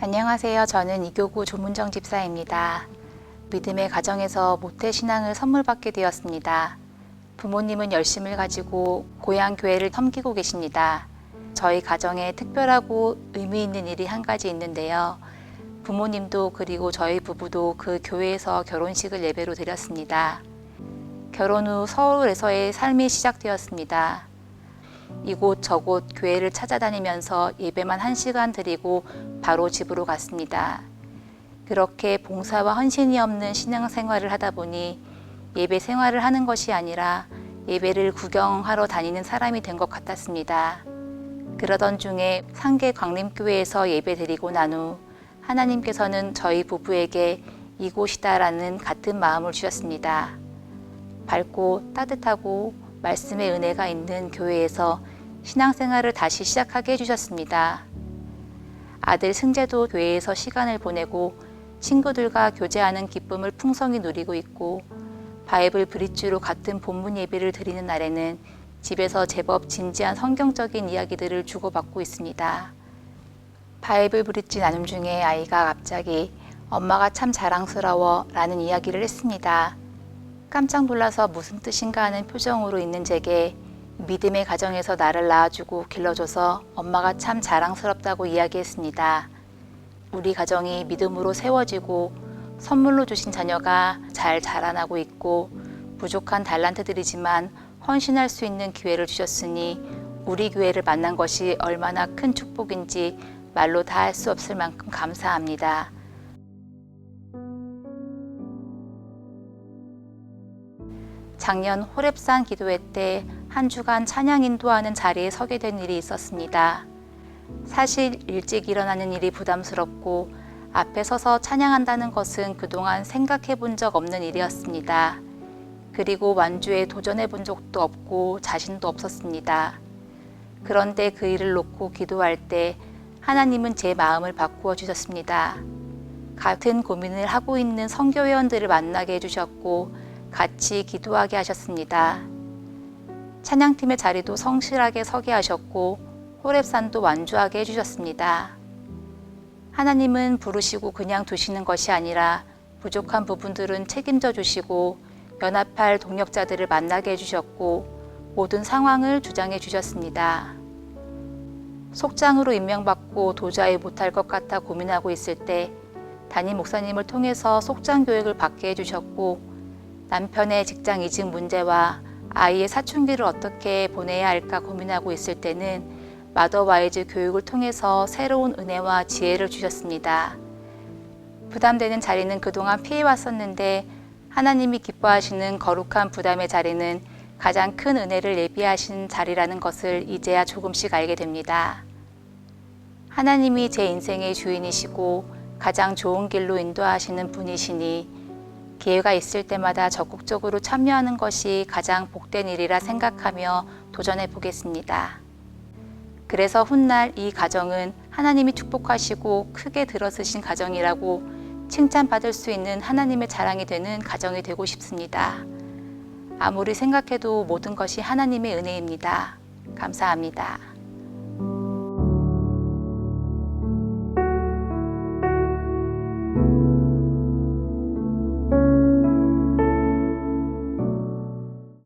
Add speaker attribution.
Speaker 1: 안녕하세요. 저는 이교구 조문정 집사입니다. 믿음의 가정에서 모태신앙을 선물 받게 되었습니다. 부모님은 열심을 가지고 고향 교회를 섬기고 계십니다. 저희 가정에 특별하고 의미 있는 일이 한 가지 있는데요. 부모님도 그리고 저희 부부도 그 교회에서 결혼식을 예배로 드렸습니다. 결혼 후 서울에서의 삶이 시작되었습니다. 이곳 저곳 교회를 찾아다니면서 예배만 1시간 드리고 바로 집으로 갔습니다. 그렇게 봉사와 헌신이 없는 신앙생활을 하다 보니 예배 생활을 하는 것이 아니라 예배를 구경하러 다니는 사람이 된 것 같았습니다. 그러던 중에 상계 광림교회에서 예배 드리고 난 후 하나님께서는 저희 부부에게 이곳이다라는 같은 마음을 주셨습니다. 밝고 따뜻하고 말씀의 은혜가 있는 교회에서 신앙생활을 다시 시작하게 해주셨습니다. 아들 승재도 교회에서 시간을 보내고 친구들과 교제하는 기쁨을 풍성히 누리고 있고, 바이블 브릿지로 같은 본문 예배를 드리는 날에는 집에서 제법 진지한 성경적인 이야기들을 주고받고 있습니다. 바이블 브릿지 나눔 중에 아이가 갑자기 엄마가 참 자랑스러워 라는 이야기를 했습니다. 깜짝 놀라서 무슨 뜻인가 하는 표정으로 있는 제게 믿음의 가정에서 나를 낳아주고 길러줘서 엄마가 참 자랑스럽다고 이야기했습니다. 우리 가정이 믿음으로 세워지고 선물로 주신 자녀가 잘 자라나고 있고 부족한 달란트들이지만 헌신할 수 있는 기회를 주셨으니 우리 교회를 만난 것이 얼마나 큰 축복인지 말로 다 할 수 없을 만큼 감사합니다. 작년 호렙산 기도회 때 한 주간 찬양 인도하는 자리에 서게 된 일이 있었습니다. 사실 일찍 일어나는 일이 부담스럽고 앞에 서서 찬양한다는 것은 그동안 생각해 본 적 없는 일이었습니다. 그리고 완주에 도전해 본 적도 없고 자신도 없었습니다. 그런데 그 일을 놓고 기도할 때 하나님은 제 마음을 바꾸어 주셨습니다. 같은 고민을 하고 있는 선교회원들을 만나게 해주셨고 같이 기도하게 하셨습니다. 찬양팀의 자리도 성실하게 서게 하셨고 호렙산도 완주하게 해주셨습니다. 하나님은 부르시고 그냥 두시는 것이 아니라 부족한 부분들은 책임져 주시고 연합할 동력자들을 만나게 해주셨고 모든 상황을 주장해 주셨습니다. 속장으로 임명받고 도저히 못할 것 같아 고민하고 있을 때 담임 목사님을 통해서 속장 교육을 받게 해주셨고, 남편의 직장 이직 문제와 아이의 사춘기를 어떻게 보내야 할까 고민하고 있을 때는 마더와이즈 교육을 통해서 새로운 은혜와 지혜를 주셨습니다. 부담되는 자리는 그동안 피해왔었는데 하나님이 기뻐하시는 거룩한 부담의 자리는 가장 큰 은혜를 예비하신 자리라는 것을 이제야 조금씩 알게 됩니다. 하나님이 제 인생의 주인이시고 가장 좋은 길로 인도하시는 분이시니 기회가 있을 때마다 적극적으로 참여하는 것이 가장 복된 일이라 생각하며 도전해 보겠습니다. 그래서 훗날 이 가정은 하나님이 축복하시고 크게 들어서신 가정이라고 칭찬받을 수 있는 하나님의 자랑이 되는 가정이 되고 싶습니다. 아무리 생각해도 모든 것이 하나님의 은혜입니다. 감사합니다.